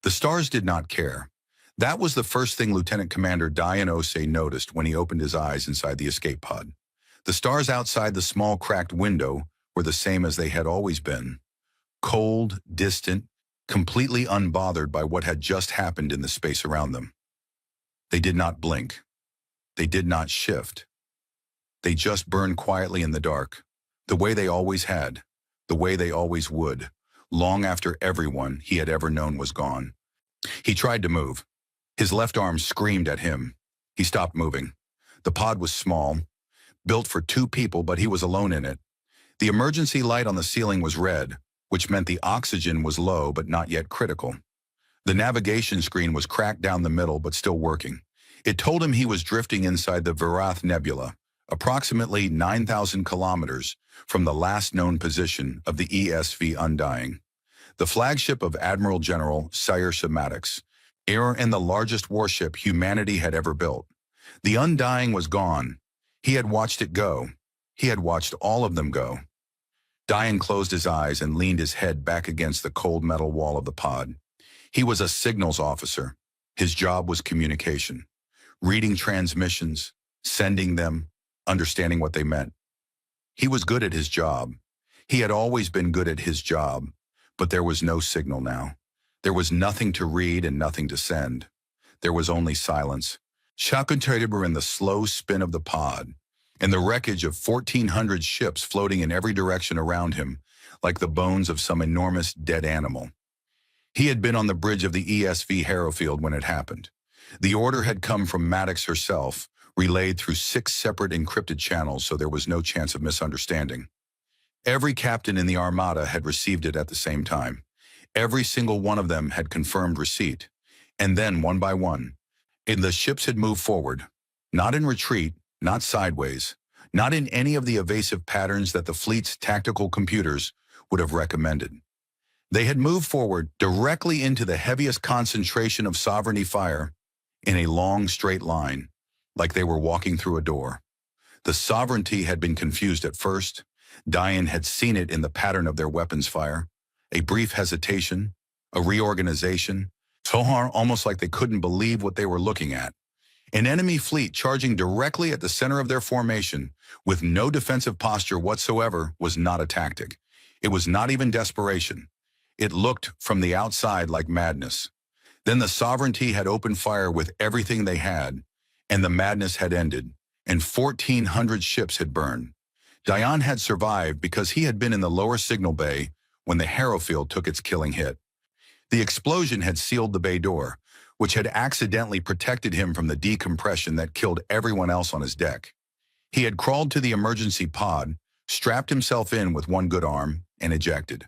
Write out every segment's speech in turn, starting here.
The stars did not care. That was the first thing Lieutenant Commander Diane Osei noticed when he opened his eyes inside the escape pod. The stars outside the small cracked window were the same as they had always been. Cold, distant, completely unbothered by what had just happened in the space around them. They did not blink. They did not shift. They just burned quietly in the dark, the way they always had, the way they always would, long after everyone he had ever known was gone. He tried to move. His left arm screamed at him. He stopped moving. The pod was small, built for 2 people, but he was alone in it. The emergency light on the ceiling was red, which meant the oxygen was low but not yet critical. The navigation screen was cracked down the middle but still working. It told him he was drifting inside the Virath Nebula, approximately 9,000 kilometers from the last known position of the ESV Undying, the flagship of Admiral General Saoirse Maddox, heir and the largest warship humanity had ever built. The Undying was gone. He had watched it go. He had watched all of them go. Diane closed his eyes and leaned his head back against the cold metal wall of the pod. He was a signals officer. His job was communication, reading transmissions, sending them, understanding what they meant. He was good at his job. He had always been good at his job, but there was no signal now. There was nothing to read and nothing to send. There was only silence. Shakuntated were in the slow spin of the pod, and the wreckage of 1,400 ships floating in every direction around him, like the bones of some enormous dead animal. He had been on the bridge of the ESV Harrowfield when it happened. The order had come from Maddox herself, relayed through 6 separate encrypted channels, so there was no chance of misunderstanding. Every captain in the Armada had received it at the same time. Every single one of them had confirmed receipt. And then, one by one, the ships had moved forward, not in retreat, not sideways, not in any of the evasive patterns that the fleet's tactical computers would have recommended. They had moved forward directly into the heaviest concentration of sovereignty fire in a long, straight line, like they were walking through a door. The sovereignty had been confused at first. Diane had seen it in the pattern of their weapons fire. A brief hesitation, a reorganization, so hard almost like they couldn't believe what they were looking at. An enemy fleet charging directly at the center of their formation with no defensive posture whatsoever was not a tactic. It was not even desperation. It looked from the outside like madness. Then the sovereignty had opened fire with everything they had, and the madness had ended, and 1,400 ships had burned. Diane had survived because he had been in the lower signal bay when the Harrowfield took its killing hit. The explosion had sealed the bay door, which had accidentally protected him from the decompression that killed everyone else on his deck. He had crawled to the emergency pod, strapped himself in with one good arm, and ejected.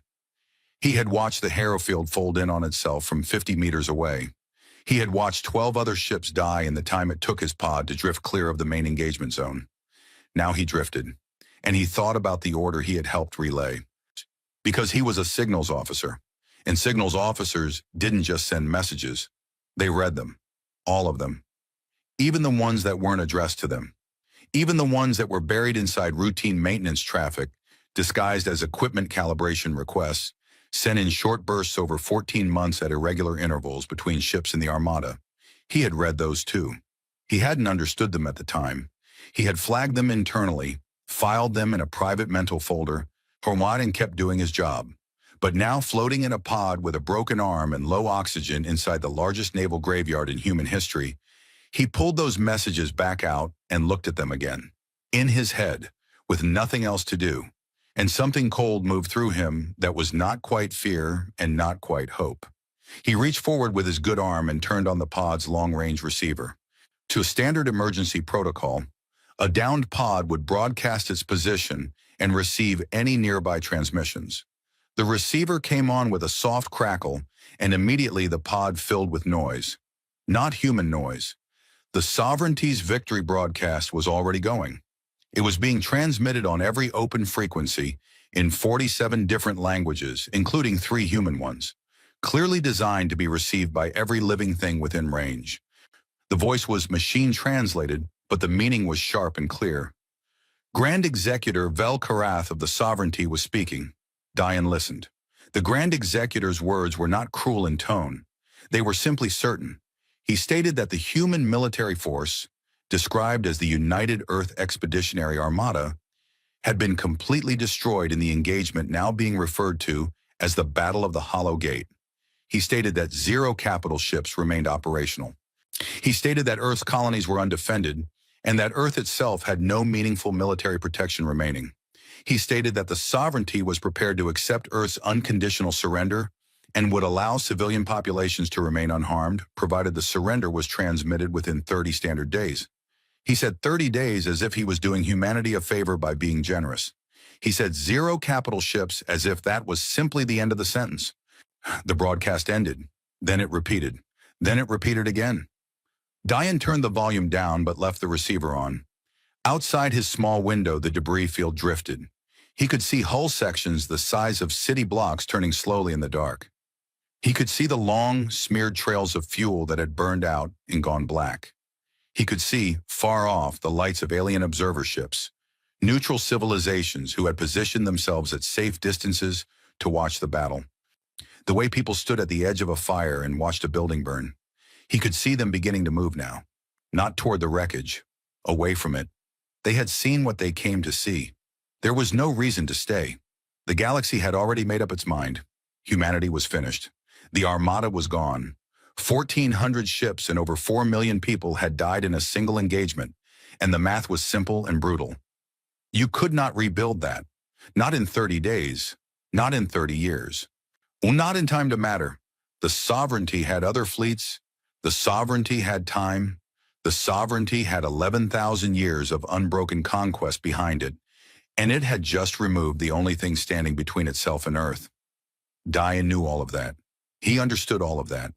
He had watched the Harrowfield fold in on itself from 50 meters away. He had watched 12 other ships die in the time it took his pod to drift clear of the main engagement zone. Now he drifted, and he thought about the order he had helped relay. Because he was a signals officer, and signals officers didn't just send messages. They read them, all of them, even the ones that weren't addressed to them, even the ones that were buried inside routine maintenance traffic, disguised as equipment calibration requests, sent in short bursts over 14 months at irregular intervals between ships in the Armada. He had read those too. He hadn't understood them at the time. He had flagged them internally, filed them in a private mental folder, and kept doing his job. But now, floating in a pod with a broken arm and low oxygen inside the largest naval graveyard in human history, he pulled those messages back out and looked at them again, in his head, with nothing else to do. And something cold moved through him that was not quite fear and not quite hope. He reached forward with his good arm and turned on the pod's long-range receiver. To a standard emergency protocol, a downed pod would broadcast its position and receive any nearby transmissions. The receiver came on with a soft crackle, and immediately the pod filled with noise. Not human noise. The Sovereignty's victory broadcast was already going. It was being transmitted on every open frequency in 47 different languages, including 3 human ones, clearly designed to be received by every living thing within range. The voice was machine translated, but the meaning was sharp and clear. Grand Executor Vel Karath of the Sovereignty was speaking. Diane listened. The Grand Executor's words were not cruel in tone. They were simply certain. He stated that the human military force, described as the United Earth Expeditionary Armada, had been completely destroyed in the engagement now being referred to as the Battle of the Hollow Gate. He stated that 0 capital ships remained operational. He stated that Earth's colonies were undefended and that Earth itself had no meaningful military protection remaining. He stated that the sovereignty was prepared to accept Earth's unconditional surrender and would allow civilian populations to remain unharmed, provided the surrender was transmitted within 30 standard days. He said 30 days as if he was doing humanity a favor by being generous. He said 0 capital ships as if that was simply the end of the sentence. The broadcast ended. Then it repeated. Then it repeated again. Diane turned the volume down but left the receiver on. Outside his small window, the debris field drifted. He could see hull sections the size of city blocks turning slowly in the dark. He could see the long, smeared trails of fuel that had burned out and gone black. He could see, far off, the lights of alien observer ships, neutral civilizations who had positioned themselves at safe distances to watch the battle. The way people stood at the edge of a fire and watched a building burn. He could see them beginning to move now, not toward the wreckage, away from it. They had seen what they came to see. There was no reason to stay. The galaxy had already made up its mind. Humanity was finished. The Armada was gone. 1,400 ships and over 4 million people had died in a single engagement, and the math was simple and brutal. You could not rebuild that. Not in 30 days. Not in 30 years. Not in time to matter. The sovereignty had other fleets. The sovereignty had time. The sovereignty had 11,000 years of unbroken conquest behind it, and it had just removed the only thing standing between itself and Earth. Diane knew all of that. He understood all of that.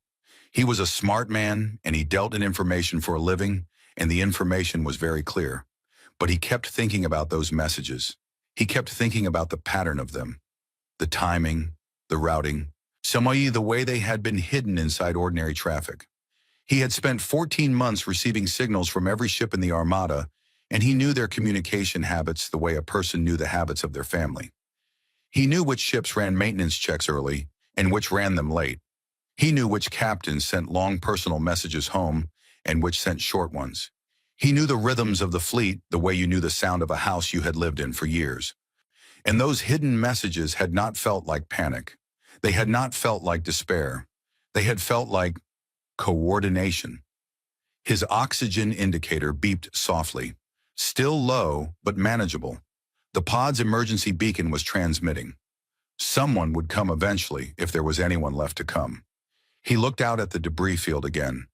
He was a smart man, and he dealt in information for a living, and the information was very clear. But he kept thinking about those messages. He kept thinking about the pattern of them, the timing, the routing, the way they had been hidden inside ordinary traffic. He had spent 14 months receiving signals from every ship in the Armada, and he knew their communication habits the way a person knew the habits of their family. He knew which ships ran maintenance checks early and which ran them late. He knew which captains sent long personal messages home and which sent short ones. He knew the rhythms of the fleet the way you knew the sound of a house you had lived in for years. And those hidden messages had not felt like panic. They had not felt like despair. They had felt like coordination. His oxygen indicator beeped softly, still low but manageable. The pod's emergency beacon was transmitting. Someone would come eventually if there was anyone left to come. He looked out at the debris field again.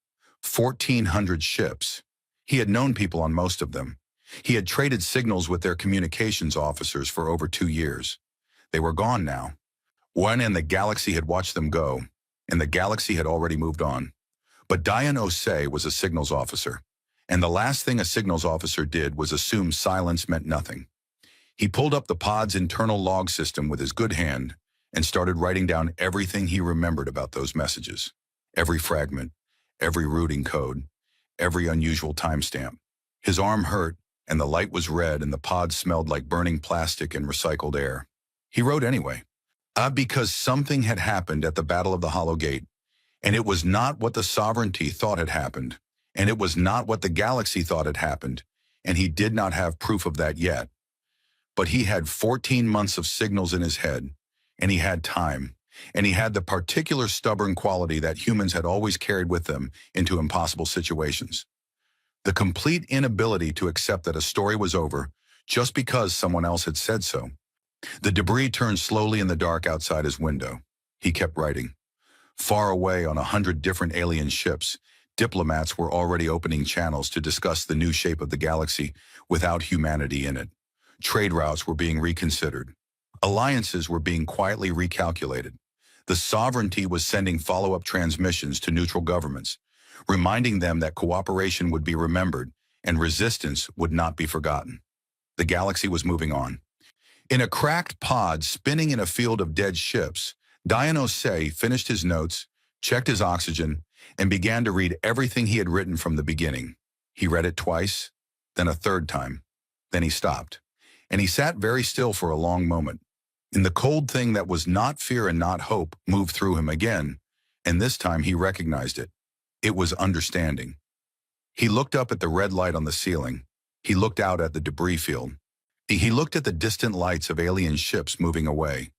1,400 ships. He had known people on most of them. He had traded signals with their communications officers for over 2 years. They were gone now. One and the galaxy had watched them go, and the galaxy had already moved on. But Diane Osei was a signals officer, and the last thing a signals officer did was assume silence meant nothing. He pulled up the pod's internal log system with his good hand and started writing down everything he remembered about those messages. Every fragment, every routing code, every unusual timestamp. His arm hurt, and the light was red, and the pod smelled like burning plastic and recycled air. He wrote anyway. Because something had happened at the Battle of the Hollow Gate, and it was not what the sovereignty thought had happened, and it was not what the galaxy thought had happened, and he did not have proof of that yet. But he had 14 months of signals in his head, and he had time, and he had the particular stubborn quality that humans had always carried with them into impossible situations. The complete inability to accept that a story was over just because someone else had said so. The debris turned slowly in the dark outside his window. He kept writing. Far away on 100 different alien ships, diplomats were already opening channels to discuss the new shape of the galaxy without humanity in it. Trade routes were being reconsidered. Alliances were being quietly recalculated. The sovereignty was sending follow-up transmissions to neutral governments, reminding them that cooperation would be remembered and resistance would not be forgotten. The galaxy was moving on. In a cracked pod spinning in a field of dead ships, Diane Osei finished his notes, checked his oxygen, and began to read everything he had written from the beginning. He read it twice, then a third time. Then he stopped, and he sat very still for a long moment. And the cold thing that was not fear and not hope moved through him again, And this time he recognized it. It was understanding. He looked up at the red light on the ceiling. He looked out at the debris field. He looked at the distant lights of alien ships moving away.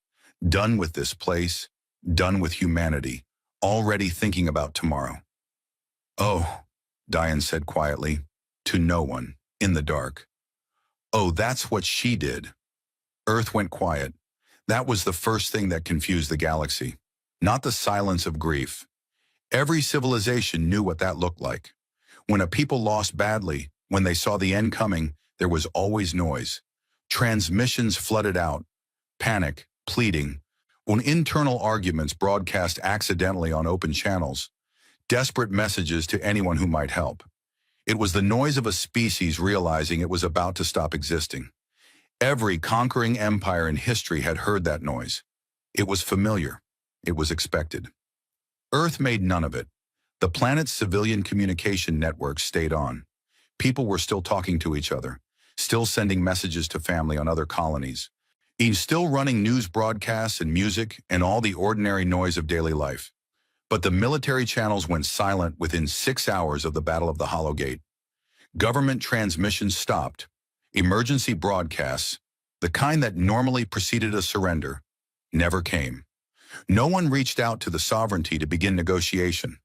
Done with this place, done with humanity, already thinking about tomorrow. "Oh," Diane said quietly, to no one, in the dark. "Oh, that's what she did." Earth went quiet. That was the first thing that confused the galaxy. Not the silence of grief. Every civilization knew what that looked like. When a people lost badly, when they saw the end coming, there was always noise. Transmissions flooded out. Panic, pleading. When internal arguments broadcast accidentally on open channels. Desperate messages to anyone who might help. It was the noise of a species realizing it was about to stop existing. Every conquering empire in history had heard that noise. It was familiar. It was expected. Earth made none of it. The planet's civilian communication networks stayed on. People were still talking to each other, still sending messages to family on other colonies, still running news broadcasts and music and all the ordinary noise of daily life. But the military channels went silent within 6 hours of the Battle of the Hollow Gate. Government transmissions stopped. Emergency broadcasts, the kind that normally preceded a surrender, never came. No one reached out to the sovereignty to begin negotiation.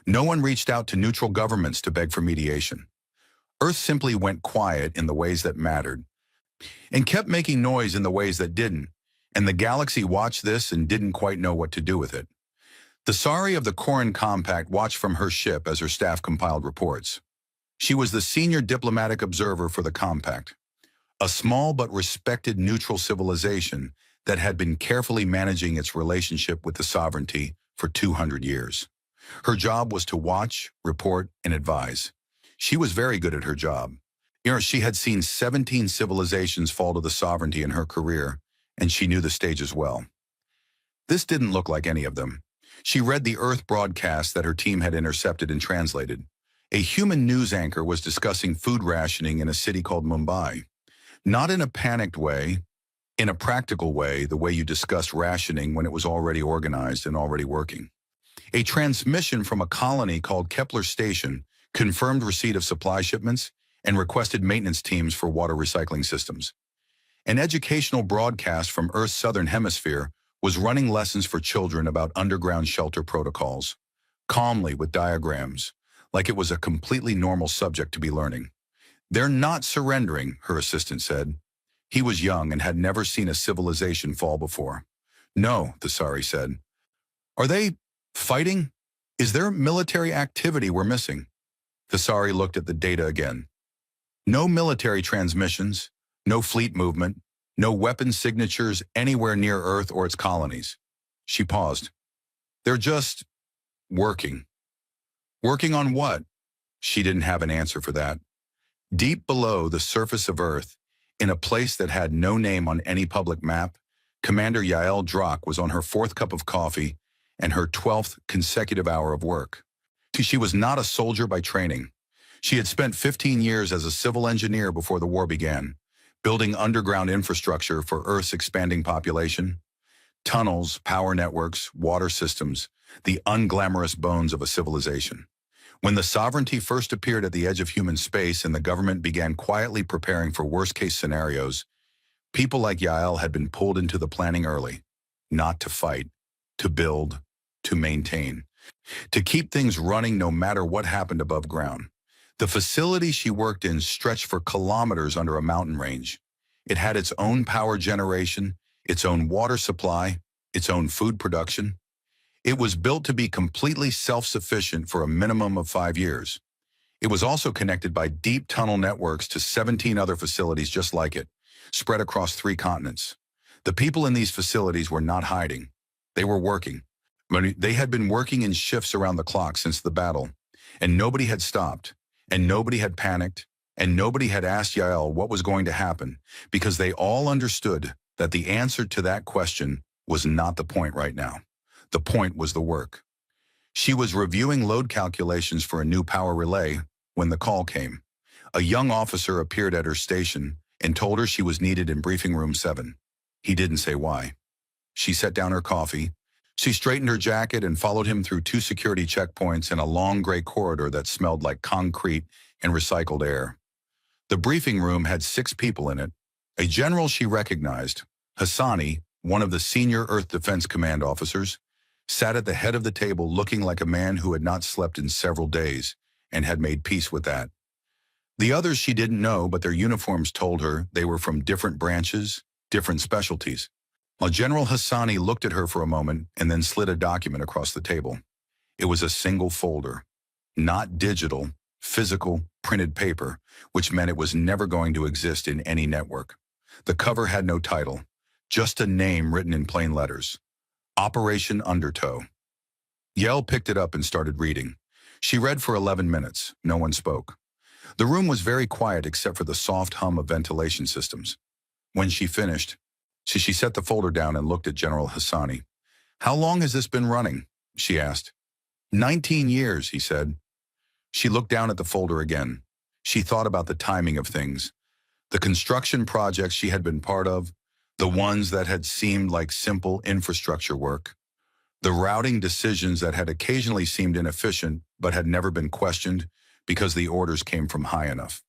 No one reached out to neutral governments to beg for mediation. Earth simply went quiet in the ways that mattered, and kept making noise in the ways that didn't, and the galaxy watched this and didn't quite know what to do with it. The Sari of the Corin Compact watched from her ship as her staff compiled reports. She was the senior diplomatic observer for the Compact, a small but respected neutral civilization that had been carefully managing its relationship with the sovereignty for 200 years. Her job was to watch, report, and advise. She was very good at her job. She had seen 17 civilizations fall to the sovereignty in her career, and she knew the stages well. This didn't look like any of them. She read the Earth broadcast that her team had intercepted and translated. A human news anchor was discussing food rationing in a city called Mumbai. Not in a panicked way, in a practical way, the way you discussed rationing when it was already organized and already working. A transmission from a colony called Kepler Station confirmed receipt of supply shipments and requested maintenance teams for water recycling systems. An educational broadcast from Earth's southern hemisphere was running lessons for children about underground shelter protocols, calmly with diagrams, like it was a completely normal subject to be learning. "They're not surrendering," her assistant said. He was young and had never seen a civilization fall before. "No," the Sari said. "Are they fighting? Is there military activity we're missing?" The Sari looked at the data again. No military transmissions, no fleet movement, no weapon signatures anywhere near Earth or its colonies. She paused. "They're just working." Working on what? She didn't have an answer for that. Deep below the surface of Earth, in a place that had no name on any public map, Commander Yael Drak was on her 4th cup of coffee and her 12th consecutive hour of work. She was not a soldier by training. She had spent 15 years as a civil engineer before the war began, building underground infrastructure for Earth's expanding population. Tunnels, power networks, water systems, the unglamorous bones of a civilization. When the sovereignty first appeared at the edge of human space and the government began quietly preparing for worst-case scenarios, people like Yael had been pulled into the planning early, not to fight, to build, to maintain, to keep things running no matter what happened above ground. The facility she worked in stretched for kilometers under a mountain range. It had its own power generation, its own water supply, its own food production. It was built to be completely self-sufficient for a minimum of 5 years. It was also connected by deep tunnel networks to 17 other facilities just like it, spread across 3 continents. The people in these facilities were not hiding. They were working. They had been working in shifts around the clock since the battle, and nobody had stopped, and nobody had panicked, and nobody had asked Yael what was going to happen, because they all understood that the answer to that question was not the point right now. The point was the work. She was reviewing load calculations for a new power relay when the call came. A young officer appeared at her station and told her she was needed in briefing room 7. He didn't say why. She set down her coffee, She straightened her jacket and followed him through 2 security checkpoints and a long gray corridor that smelled like concrete and recycled air. The briefing room had 6 people in it. A general she recognized, Hassani, one of the senior Earth Defense Command officers, sat at the head of the table looking like a man who had not slept in several days and had made peace with that. The others she didn't know, but their uniforms told her they were from different branches, different specialties. While General Hassani looked at her for a moment and then slid a document across the table. It was a single folder, not digital, physical, printed paper, which meant it was never going to exist in any network. The cover had no title, just a name written in plain letters. Operation Undertow. Yell picked it up and started reading. She read for 11 minutes. No one spoke. The room was very quiet except for the soft hum of ventilation systems. When she finished, she set the folder down and looked at General Hassani. "How long has this been running?" she asked. 19 years, he said. She looked down at the folder again. She thought about the timing of things. The construction projects she had been part of, the ones that had seemed like simple infrastructure work, the routing decisions that had occasionally seemed inefficient but had never been questioned because the orders came from high enough.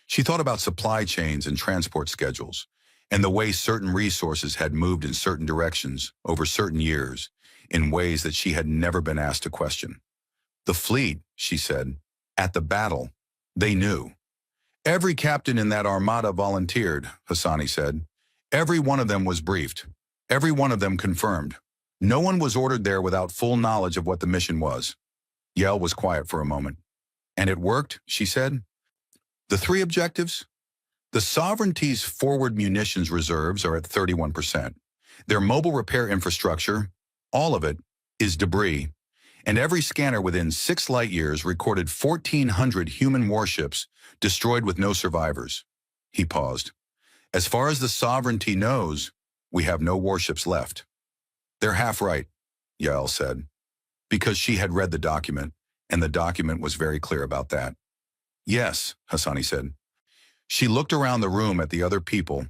She thought about supply chains and transport schedules, and the way certain resources had moved in certain directions over certain years in ways that she had never been asked to question. The fleet, she said, at the battle, they knew. Every captain in that armada volunteered, Hassani said. Every one of them was briefed. Every one of them confirmed. No one was ordered there without full knowledge of what the mission was. Yell was quiet for a moment. And it worked, she said. The 3 objectives? The sovereignty's forward munitions reserves are at 31%. Their mobile repair infrastructure, all of it, is debris, and every scanner within 6 light years recorded 1,400 human warships destroyed with no survivors. He paused. As far as the sovereignty knows, we have no warships left. They're half right, Yael said, because she had read the document, and the document was very clear about that. Yes, Hassani said. She looked around the room at the other people,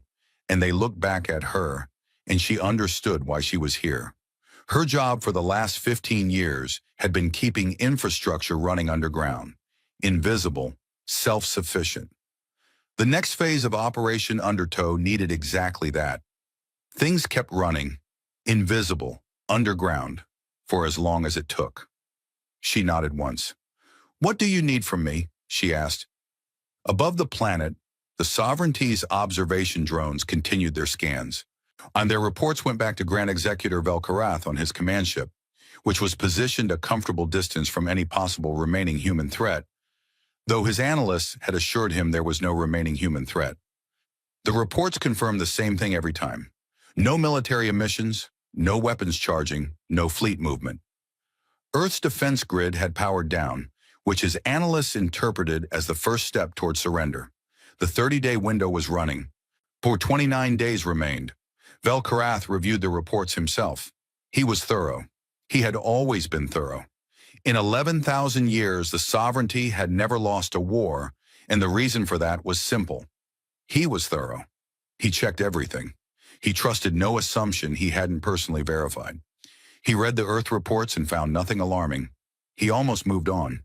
and they looked back at her, and she understood why she was here. Her job for the last 15 years had been keeping infrastructure running underground, invisible, self-sufficient. The next phase of Operation Undertow needed exactly that. Things kept running, invisible, underground, for as long as it took. She nodded once. "What do you need from me?" she asked. Above the planet, the Sovereignty's observation drones continued their scans, and their reports went back to Grand Executor Velkarath on his command ship, which was positioned a comfortable distance from any possible remaining human threat, though his analysts had assured him there was no remaining human threat. The reports confirmed the same thing every time. No military emissions, no weapons charging, no fleet movement. Earth's defense grid had powered down, which his analysts interpreted as the first step toward surrender. The 30-day window was running. For 29 days remained. Velkarath reviewed the reports himself. He was thorough. He had always been thorough. In 11,000 years, the Sovereignty had never lost a war, and the reason for that was simple. He was thorough. He checked everything. He trusted no assumption he hadn't personally verified. He read the Earth reports and found nothing alarming. He almost moved on.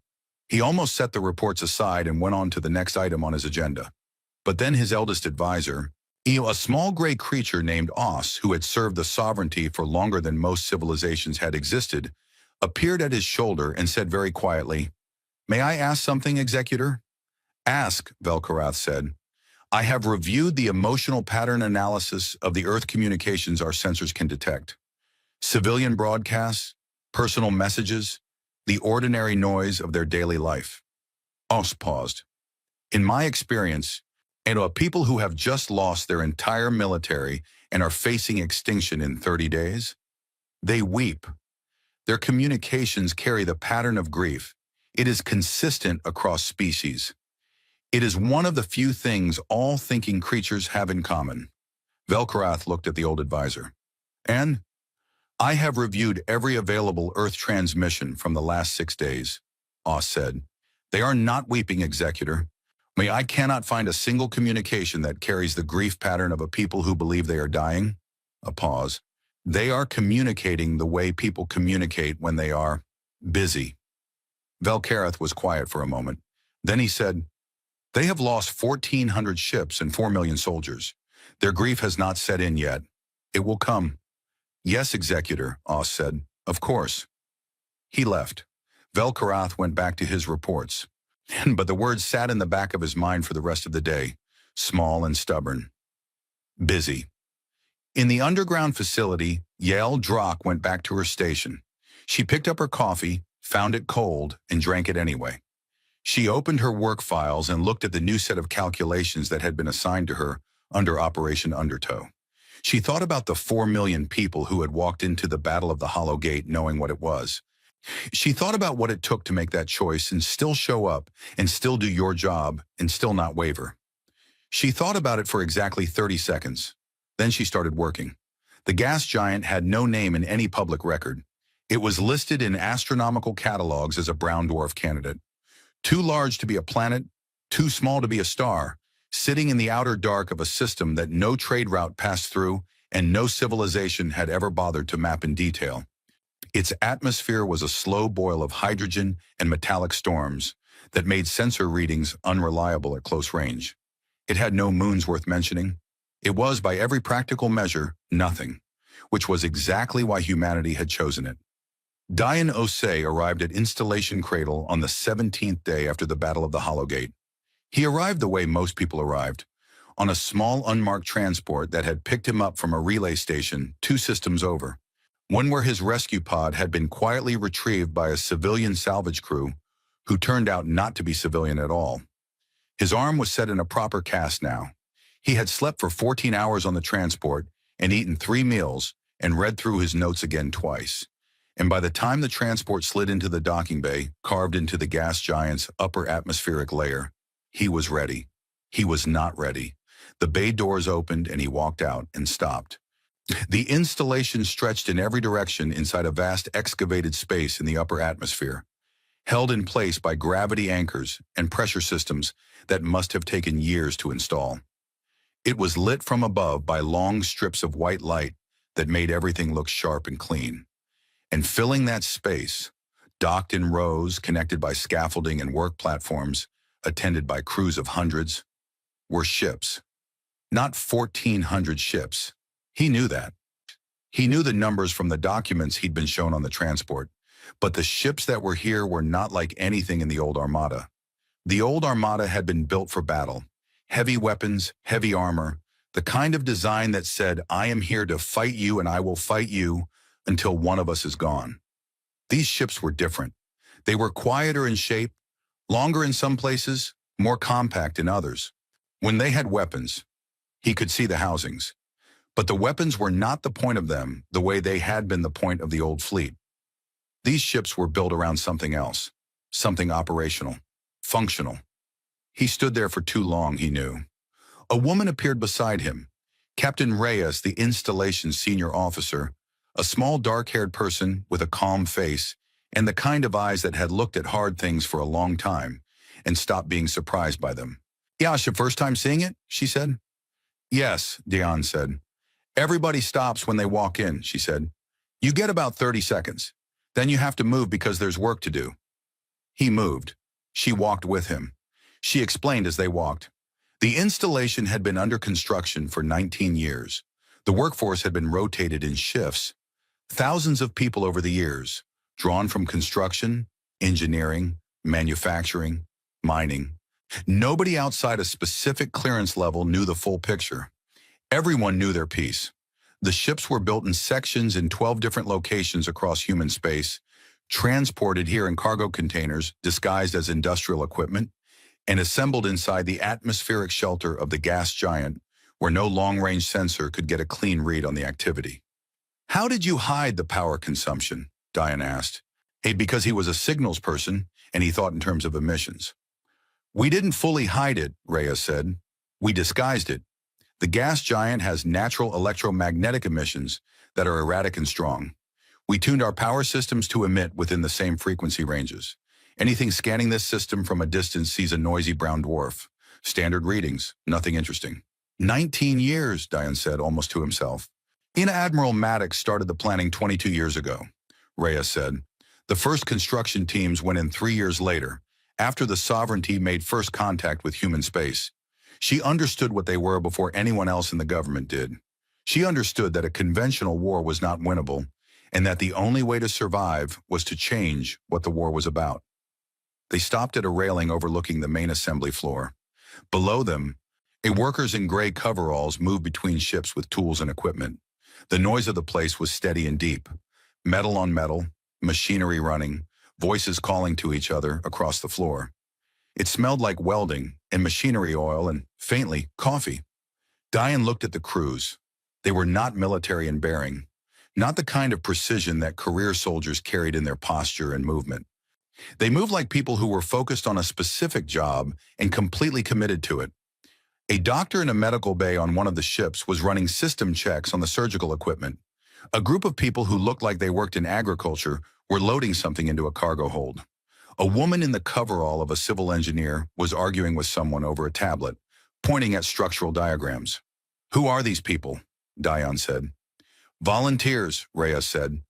He almost set the reports aside and went on to the next item on his agenda. But then his eldest advisor, a small gray creature named Os, who had served the Sovereignty for longer than most civilizations had existed, appeared at his shoulder and said very quietly, "May I ask something, Executor?" "Ask," Velkarath said. "I have reviewed the emotional pattern analysis of the Earth communications our sensors can detect. Civilian broadcasts, personal messages, the ordinary noise of their daily life." Os paused. "In my experience, people who have just lost their entire military and are facing extinction in 30 days, they weep. Their communications carry the pattern of grief. It is consistent across species. It is one of the few things all thinking creatures have in common." Velkarath looked at the old advisor. "And I have reviewed every available Earth transmission from the last 6 days," Os said. "They are not weeping, Executor. I cannot find a single communication that carries the grief pattern of a people who believe they are dying." A pause. They are communicating the way people communicate when they are busy. Velkareth was quiet for a moment. Then he said, "They have lost 1,400 ships and 4 million soldiers. Their grief has not set in yet. It will come." "Yes, Executor," Oz said. "Of course." He left. Velkareth went back to his reports. But the words sat in the back of his mind for the rest of the day, small and stubborn. Busy. In the underground facility, Yael Drock went back to her station. She picked up her coffee, found it cold, and drank it anyway. She opened her work files and looked at the new set of calculations that had been assigned to her under Operation Undertow. She thought about the 4 million people who had walked into the Battle of the Hollow Gate knowing what it was. She thought about what it took to make that choice and still show up and still do your job and still not waver. She thought about it for exactly 30 seconds. Then she started working. The gas giant had no name in any public record. It was listed in astronomical catalogs as a brown dwarf candidate. Too large to be a planet, too small to be a star, sitting in the outer dark of a system that no trade route passed through and no civilization had ever bothered to map in detail. Its atmosphere was a slow boil of hydrogen and metallic storms that made sensor readings unreliable at close range. It had no moons worth mentioning. It was, by every practical measure, nothing, which was exactly why humanity had chosen it. Dian Osei arrived at Installation Cradle on the 17th day after the Battle of the Hollow Gate. He arrived the way most people arrived, on a small unmarked transport that had picked him up from a relay station 2 systems over, one where his rescue pod had been quietly retrieved by a civilian salvage crew who turned out not to be civilian at all. His arm was set in a proper cast now. He had slept for 14 hours on the transport and eaten 3 meals and read through his notes again twice. And by the time the transport slid into the docking bay, carved into the gas giant's upper atmospheric layer, he was ready. He was not ready. The bay doors opened and he walked out and stopped. The installation stretched in every direction inside a vast excavated space in the upper atmosphere, held in place by gravity anchors and pressure systems that must have taken years to install. It was lit from above by long strips of white light that made everything look sharp and clean. And filling that space, docked in rows connected by scaffolding and work platforms, attended by crews of hundreds, were ships. Not 1,400 ships. He knew that. He knew the numbers from the documents he'd been shown on the transport, but the ships that were here were not like anything in the old Armada. The old Armada had been built for battle. Heavy weapons, heavy armor, the kind of design that said, "I am here to fight you and I will fight you until one of us is gone." These ships were different. They were quieter in shape, longer in some places, more compact in others. When they had weapons, he could see the housings. But the weapons were not the point of them the way they had been the point of the old fleet. These ships were built around something else, something operational, functional. He stood there for too long, he knew. A woman appeared beside him, Captain Reyes, the installation's senior officer, a small dark-haired person with a calm face and the kind of eyes that had looked at hard things for a long time and stopped being surprised by them. "Yeah, it's your first time seeing it?" she said. "Yes," Dian said. "Everybody stops when they walk in," she said. "You get about 30 seconds. Then you have to move because there's work to do." He moved. She walked with him. She explained as they walked. The installation had been under construction for 19 years. The workforce had been rotated in shifts. Thousands of people over the years, drawn from construction, engineering, manufacturing, mining. Nobody outside a specific clearance level knew the full picture. Everyone knew their piece. The ships were built in sections in 12 different locations across human space, transported here in cargo containers disguised as industrial equipment, and assembled inside the atmospheric shelter of the gas giant, where no long-range sensor could get a clean read on the activity. "How did you hide the power consumption?" Dian asked. Because he was a signals person, and he thought in terms of emissions. "We didn't fully hide it," Reyes said. "We disguised it. The gas giant has natural electromagnetic emissions that are erratic and strong. We tuned our power systems to emit within the same frequency ranges. Anything scanning this system from a distance sees a noisy brown dwarf. Standard readings, nothing interesting." 19 years, Dian said, almost to himself. Admiral Maddox started the planning 22 years ago, Reyes said. The first construction teams went in 3 years later, after the Sovereignty made first contact with human space. She understood what they were before anyone else in the government did. She understood that a conventional war was not winnable, and that the only way to survive was to change what the war was about. They stopped at a railing overlooking the main assembly floor. Below them, workers in gray coveralls moved between ships with tools and equipment. The noise of the place was steady and deep. Metal on metal, machinery running, voices calling to each other across the floor. It smelled like welding and machinery oil and, faintly, coffee. Diane looked at the crews. They were not military in bearing, not the kind of precision that career soldiers carried in their posture and movement. They moved like people who were focused on a specific job and completely committed to it. A doctor in a medical bay on one of the ships was running system checks on the surgical equipment. A group of people who looked like they worked in agriculture were loading something into a cargo hold. A woman in the coverall of a civil engineer was arguing with someone over a tablet, pointing at structural diagrams. "Who are these people?" Diane said. "Volunteers," Reyes said.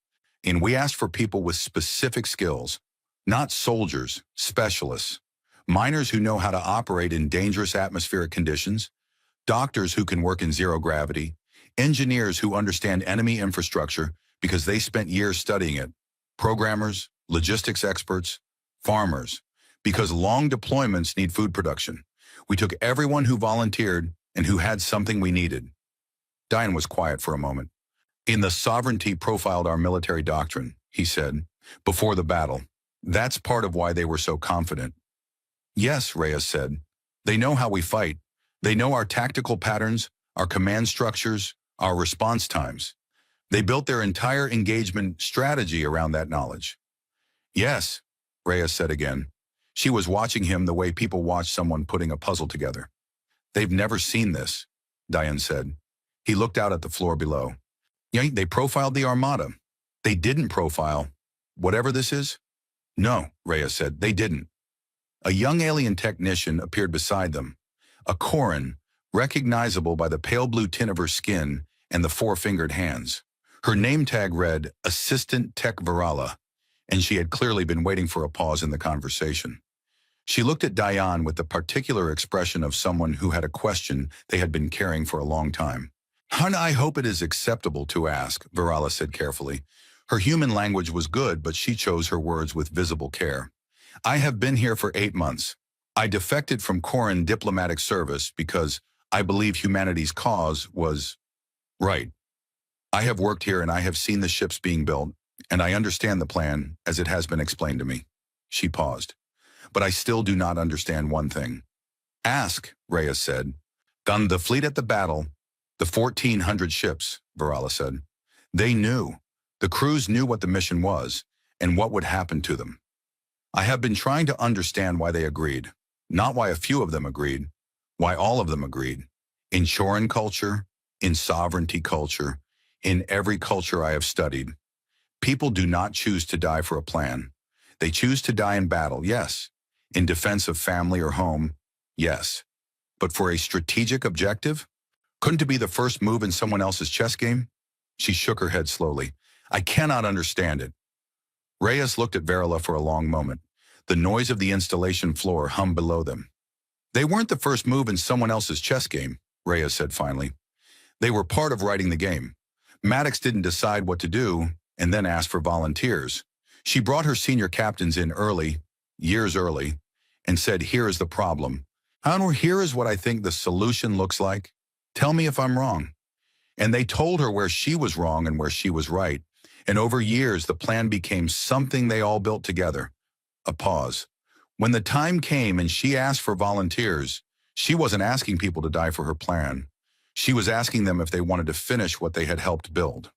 "And we asked for people with specific skills. Not soldiers, specialists. Miners who know how to operate in dangerous atmospheric conditions. Doctors who can work in zero gravity. Engineers who understand enemy infrastructure because they spent years studying it. Programmers, logistics experts, farmers, because long deployments need food production. We took everyone who volunteered and who had something we needed." Diane was quiet for a moment. "In the Sovereignty profiled our military doctrine," he said, "before the battle. That's part of why they were so confident." "Yes," Reyes said. "They know how we fight. They know our tactical patterns, our command structures, our response times. They built their entire engagement strategy around that knowledge." "Yes," Reyes said again. She was watching him the way people watch someone putting a puzzle together. "They've never seen this," Diane said. He looked out at the floor below. "Yeah, they profiled the Armada. They didn't profile whatever this is?" "No," Reyes said, "they didn't." A young alien technician appeared beside them. A Terran, recognizable by the pale blue tint of her skin and the four-fingered hands. Her name tag read Assistant Tech Virala, and she had clearly been waiting for a pause in the conversation. She looked at Diane with the particular expression of someone who had a question they had been carrying for a long time. "I hope it is acceptable to ask," Virala said carefully. Her human language was good, but she chose her words with visible care. "I have been here for 8 months. I defected from Terran diplomatic service because I believe humanity's cause was right. I have worked here and I have seen the ships being built, and I understand the plan as it has been explained to me." She paused. "But I still do not understand one thing." "Ask," Reyes said. "Done the fleet at the battle, the 1,400 ships," Virala said. "They knew. The crews knew what the mission was and what would happen to them. I have been trying to understand why they agreed. Not why a few of them agreed, why all of them agreed. In Terran culture, in sovereignty culture, in every culture I have studied, people do not choose to die for a plan. They choose to die in battle, yes. In defense of family or home, yes. But for a strategic objective? Couldn't it be the first move in someone else's chess game?" She shook her head slowly. "I cannot understand it." Reyes looked at Virala for a long moment. The noise of the installation floor hummed below them. "They weren't the first move in someone else's chess game," Reyes said finally. "They were part of writing the game. Maddox didn't decide what to do and then asked for volunteers. She brought her senior captains in early, years early, and said, 'Here is the problem. And here is what I think the solution looks like. Tell me if I'm wrong.' And they told her where she was wrong and where she was right. And over years, the plan became something they all built together." A pause. "When the time came and she asked for volunteers, she wasn't asking people to die for her plan. She was asking them if they wanted to finish what they had helped build."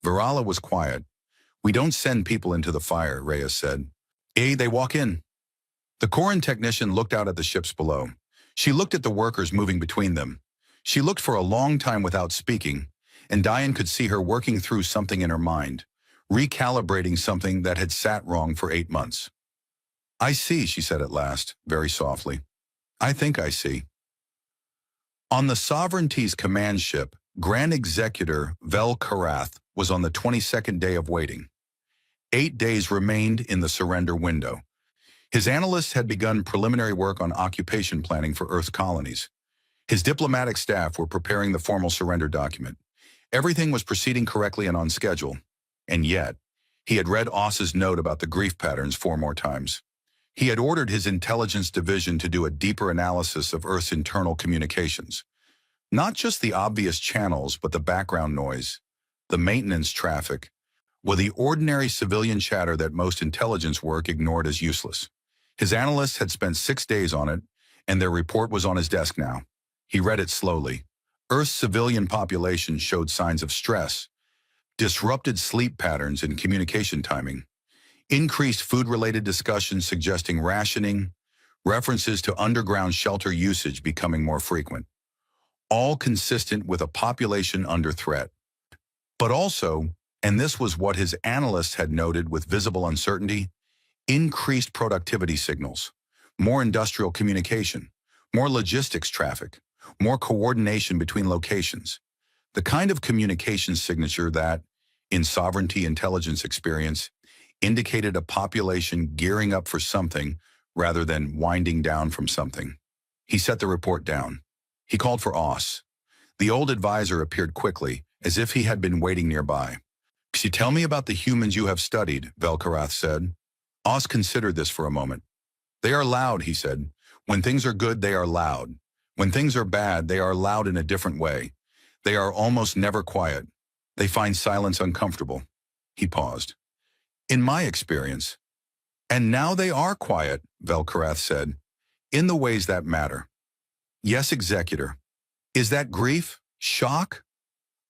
Virala was quiet. "We don't send people into the fire," Reyes said. They walk in." The Terran technician looked out at the ships below. She looked at the workers moving between them. She looked for a long time without speaking, and Diane could see her working through something in her mind, recalibrating something that had sat wrong for 8 months. "I see," she said at last, very softly. "I think I see." On the Sovereignty's command ship, Grand Executor Vel Karath was on the 22nd day of waiting. 8 days remained in the surrender window. His analysts had begun preliminary work on occupation planning for Earth's colonies. His diplomatic staff were preparing the formal surrender document. Everything was proceeding correctly and on schedule. And yet, he had read Oss's note about the grief patterns 4 more times. He had ordered his intelligence division to do a deeper analysis of Earth's internal communications. Not just the obvious channels, but the background noise, the maintenance traffic, with the ordinary civilian chatter that most intelligence work ignored as useless. His analysts had spent 6 days on it, and their report was on his desk now. He read it slowly. Earth's civilian population showed signs of stress, disrupted sleep patterns and communication timing, increased food-related discussions suggesting rationing, references to underground shelter usage becoming more frequent, all consistent with a population under threat. But also, and this was what his analysts had noted with visible uncertainty, increased productivity signals, more industrial communication, more logistics traffic, more coordination between locations, the kind of communication signature that, in sovereignty intelligence experience, indicated a population gearing up for something rather than winding down from something. He set the report down. He called for Oss. The old advisor appeared quickly, as if he had been waiting nearby. "Could you tell me about the humans you have studied?" Velkarath said. Oss considered this for a moment. "They are loud," he said. "When things are good, they are loud. When things are bad, they are loud in a different way. They are almost never quiet. They find silence uncomfortable." He paused. "In my experience." "And now they are quiet," Velkarath said, "in the ways that matter." "Yes, Executor. Is that grief? Shock?"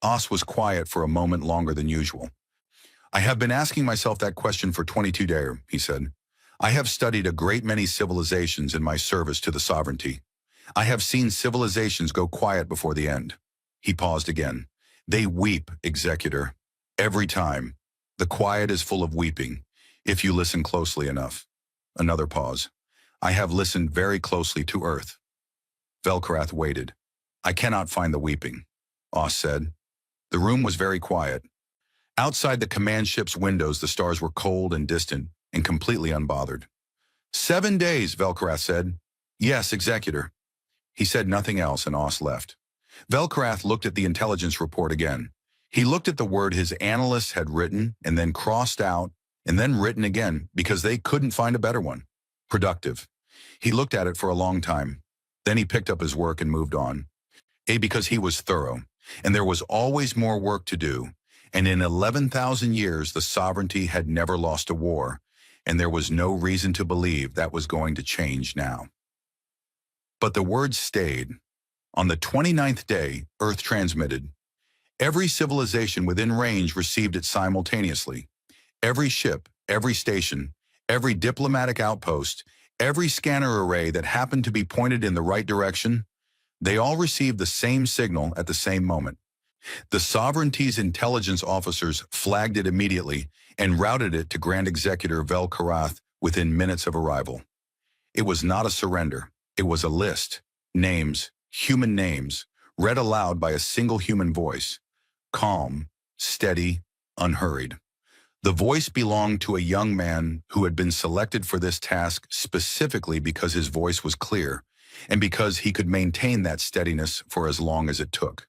Oss was quiet for a moment longer than usual. "I have been asking myself that question for 22 days," he said. "I have studied a great many civilizations in my service to the sovereignty. I have seen civilizations go quiet before the end." He paused again. "They weep, Executor. Every time. The quiet is full of weeping, if you listen closely enough." Another pause. "I have listened very closely to Earth." Velkarath waited. "I cannot find the weeping," Oss said. The room was very quiet. Outside the command ship's windows, the stars were cold and distant and completely unbothered. 7 days, Velkarath said. "Yes, Executor." He said nothing else, and Oss left. Velkarath looked at the intelligence report again. He looked at the word his analysts had written and then crossed out and then written again because they couldn't find a better one. Productive. He looked at it for a long time. Then he picked up his work and moved on. Because he was thorough, and there was always more work to do. And in 11,000 years, the sovereignty had never lost a war, and there was no reason to believe that was going to change now. But the word stayed. On the 29th day, Earth transmitted. Every civilization within range received it simultaneously. Every ship, every station, every diplomatic outpost, every scanner array that happened to be pointed in the right direction, they all received the same signal at the same moment. The sovereignty's intelligence officers flagged it immediately and routed it to Grand Executor Velkarath within minutes of arrival. It was not a surrender. It was a list. Names, human names, read aloud by a single human voice. Calm, steady, unhurried. The voice belonged to a young man who had been selected for this task specifically because his voice was clear and because he could maintain that steadiness for as long as it took.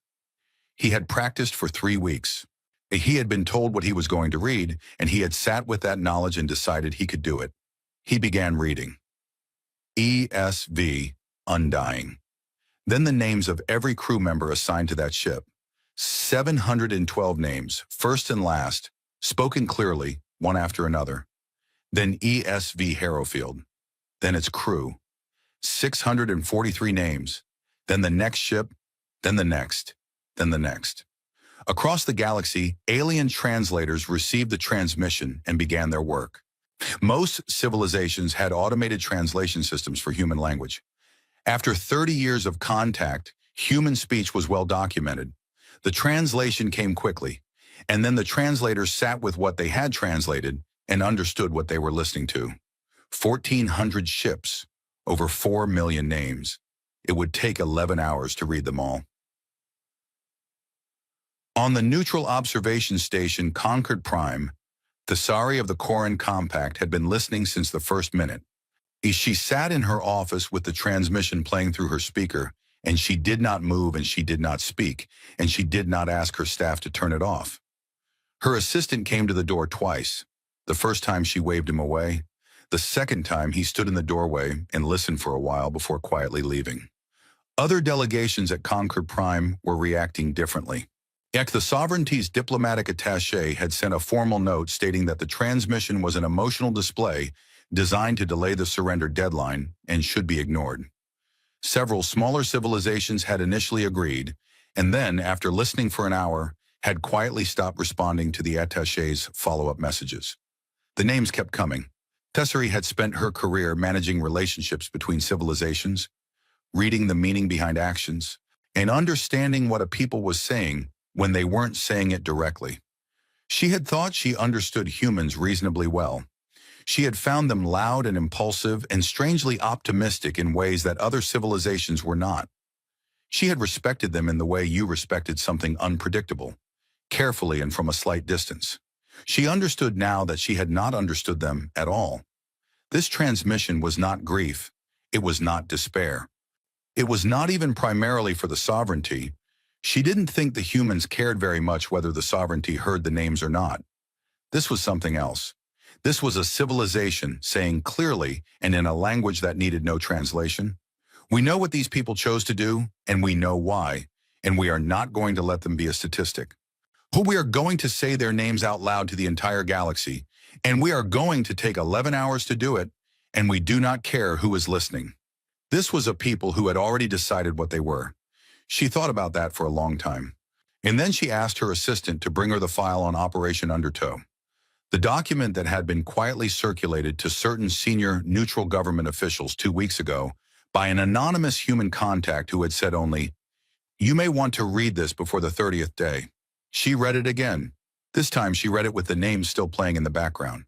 He had practiced for 3 weeks. He had been told what he was going to read, and he had sat with that knowledge and decided he could do it. He began reading. ESV, Undying. Then the names of every crew member assigned to that ship. 712 names, first and last, spoken clearly, one after another. Then ESV Harrowfield. Then its crew. 643 names. Then the next ship. Then the next. Then the next. Across the galaxy, alien translators received the transmission and began their work. Most civilizations had automated translation systems for human language. After 30 years of contact, human speech was well documented. The translation came quickly, and then the translators sat with what they had translated and understood what they were listening to. 1,400 ships, over 4 million names. It would take 11 hours to read them all. On the neutral observation station Concord Prime, Thesari of the Corin Compact had been listening since the first minute. She sat in her office with the transmission playing through her speaker, and she did not move and she did not speak, and she did not ask her staff to turn it off. Her assistant came to the door twice. The first time she waved him away. The second time he stood in the doorway and listened for a while before quietly leaving. Other delegations at Concord Prime were reacting differently. The sovereignty's diplomatic attaché had sent a formal note stating that the transmission was an emotional display designed to delay the surrender deadline and should be ignored. Several smaller civilizations had initially agreed, and then, after listening for an hour, had quietly stopped responding to the attaché's follow-up messages. The names kept coming. Thesari had spent her career managing relationships between civilizations, reading the meaning behind actions, and understanding what a people was saying when they weren't saying it directly. She had thought she understood humans reasonably well. She had found them loud and impulsive and strangely optimistic in ways that other civilizations were not. She had respected them in the way you respected something unpredictable, carefully and from a slight distance. She understood now that she had not understood them at all. This transmission was not grief. It was not despair. It was not even primarily for the sovereignty. She didn't think the humans cared very much whether the sovereignty heard the names or not. This was something else. This was a civilization saying clearly and in a language that needed no translation, "We know what these people chose to do, and we know why, and we are not going to let them be a statistic. We are going to say their names out loud to the entire galaxy, and we are going to take 11 hours to do it, and we do not care who is listening." This was a people who had already decided what they were. She thought about that for a long time. And then she asked her assistant to bring her the file on Operation Undertow. The document that had been quietly circulated to certain senior neutral government officials 2 weeks ago by an anonymous human contact who had said only, "You may want to read this before the 30th day." She read it again. This time she read it with the names still playing in the background.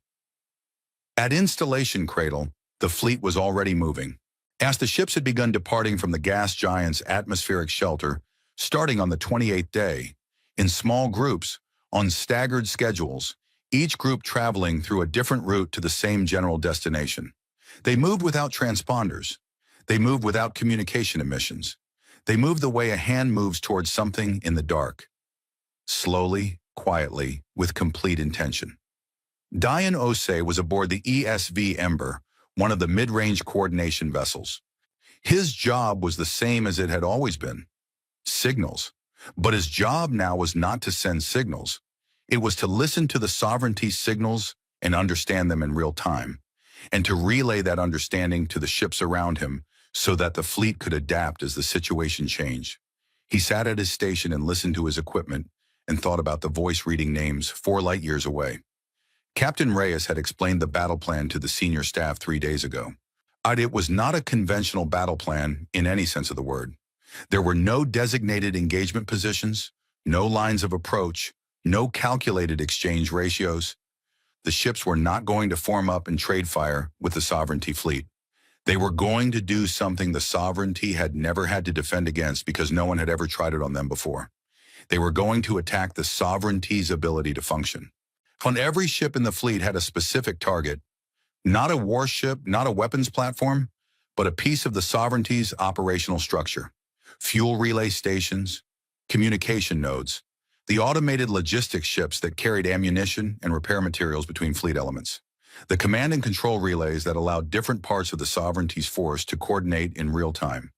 At Installation Cradle, the fleet was already moving. As the ships had begun departing from the gas giant's atmospheric shelter, starting on the 28th day, in small groups, on staggered schedules, each group traveling through a different route to the same general destination. They moved without transponders. They moved without communication emissions. They moved the way a hand moves towards something in the dark. Slowly, quietly, with complete intention. Diane Osei was aboard the ESV Ember, one of the mid-range coordination vessels. His job was the same as it had always been. Signals. But his job now was not to send signals. It was to listen to the sovereignty's signals and understand them in real time, and to relay that understanding to the ships around him so that the fleet could adapt as the situation changed. He sat at his station and listened to his equipment and thought about the voice reading names 4 light years away. Captain Reyes had explained the battle plan to the senior staff 3 days ago. It was not a conventional battle plan in any sense of the word. There were no designated engagement positions, no lines of approach, no calculated exchange ratios. The ships were not going to form up and trade fire with the sovereignty fleet. They were going to do something the sovereignty had never had to defend against because no one had ever tried it on them before. They were going to attack the sovereignty's ability to function. On every ship in the fleet had a specific target, not a warship, not a weapons platform, but a piece of the sovereignty's operational structure. Fuel relay stations, communication nodes, the automated logistics ships that carried ammunition and repair materials between fleet elements, the command and control relays that allowed different parts of the sovereignty's force to coordinate in real time,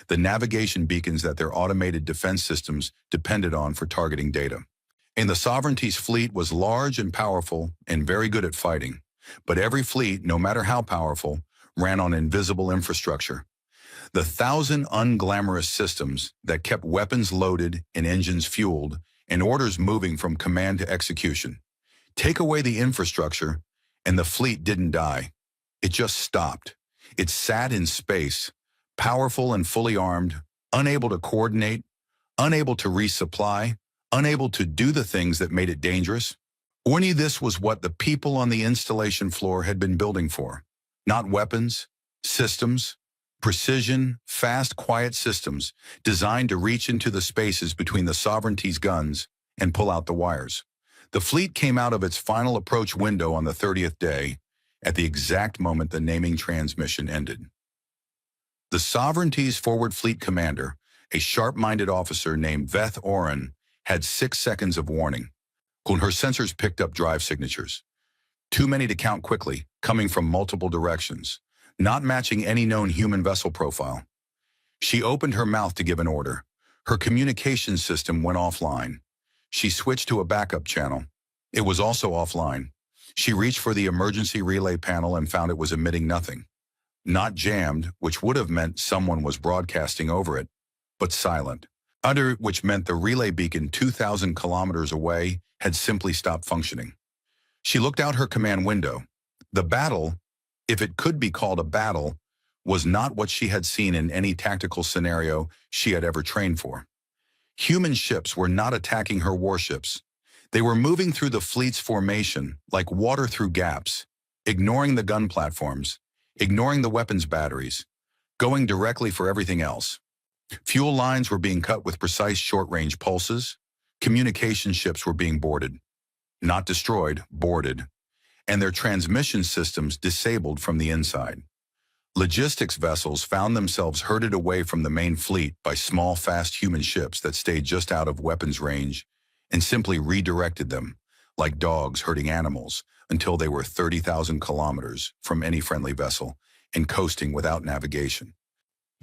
the navigation beacons that their automated defense systems depended on for targeting data. And the sovereignty's fleet was large and powerful and very good at fighting, but every fleet, no matter how powerful, ran on invisible infrastructure. The 1,000 unglamorous systems that kept weapons loaded and engines fueled and orders moving from command to execution. Take away the infrastructure, and the fleet didn't die. It just stopped. It sat in space, powerful and fully armed, unable to coordinate, unable to resupply, unable to do the things that made it dangerous. Only this was what the people on the installation floor had been building for. Not weapons, systems, precision, fast, quiet systems designed to reach into the spaces between the sovereignty's guns and pull out the wires. The fleet came out of its final approach window on the 30th day, at the exact moment the naming transmission ended. The Sovereignty's forward fleet commander, a sharp-minded officer named Veth Oren, had 6 seconds of warning when her sensors picked up drive signatures. Too many to count quickly, coming from multiple directions, not matching any known human vessel profile. She opened her mouth to give an order. Her communication system went offline. She switched to a backup channel. It was also offline. She reached for the emergency relay panel and found it was emitting nothing. Not jammed, which would have meant someone was broadcasting over it, but silent. Under which meant the relay beacon 2,000 kilometers away had simply stopped functioning. She looked out her command window. The battle, if it could be called a battle, was not what she had seen in any tactical scenario she had ever trained for. Human ships were not attacking her warships. They were moving through the fleet's formation like water through gaps, ignoring the gun platforms, ignoring the weapons batteries, going directly for everything else. Fuel lines were being cut with precise short-range pulses. Communication ships were being boarded. Not destroyed, boarded. And their transmission systems disabled from the inside. Logistics vessels found themselves herded away from the main fleet by small, fast human ships that stayed just out of weapons range and simply redirected them, like dogs herding animals, until they were 30,000 kilometers from any friendly vessel and coasting without navigation.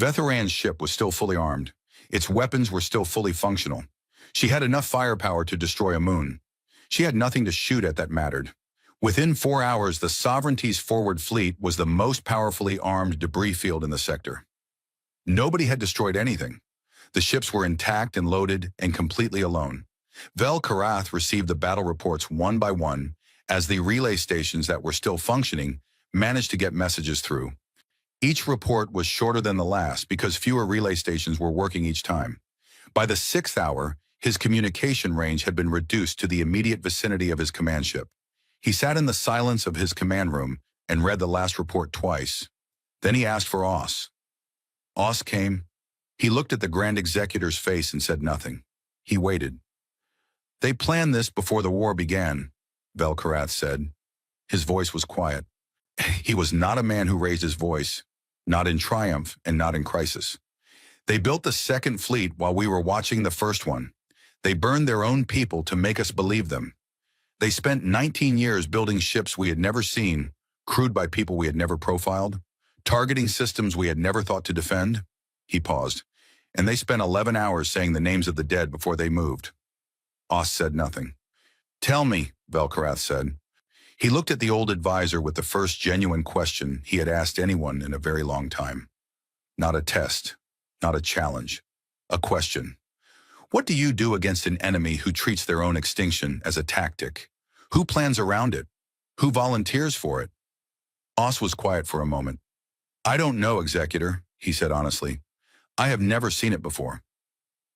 Veth Oren's ship was still fully armed. Its weapons were still fully functional. She had enough firepower to destroy a moon. She had nothing to shoot at that mattered. Within 4 hours, the Sovereignty's forward fleet was the most powerfully armed debris field in the sector. Nobody had destroyed anything. The ships were intact and loaded and completely alone. Vel Karath received the battle reports one by one as the relay stations that were still functioning managed to get messages through. Each report was shorter than the last because fewer relay stations were working each time. By the 6th hour, his communication range had been reduced to the immediate vicinity of his command ship. He sat in the silence of his command room and read the last report twice. Then he asked for Oss. Oss came. He looked at the Grand Executor's face and said nothing. He waited. "They planned this before the war began," Vel Karath said. His voice was quiet. He was not a man who raised his voice, not in triumph and not in crisis. "They built the second fleet while we were watching the first one. They burned their own people to make us believe them. They spent 19 years building ships we had never seen, crewed by people we had never profiled, targeting systems we had never thought to defend." He paused. "And they spent 11 hours saying the names of the dead before they moved." Oss said nothing. "Tell me," Vel Karath said. He looked at the old advisor with the first genuine question he had asked anyone in a very long time. Not a test, not a challenge, a question. "What do you do against an enemy who treats their own extinction as a tactic? Who plans around it? Who volunteers for it?" Oss was quiet for a moment. "I don't know, Executor," he said honestly. "I have never seen it before."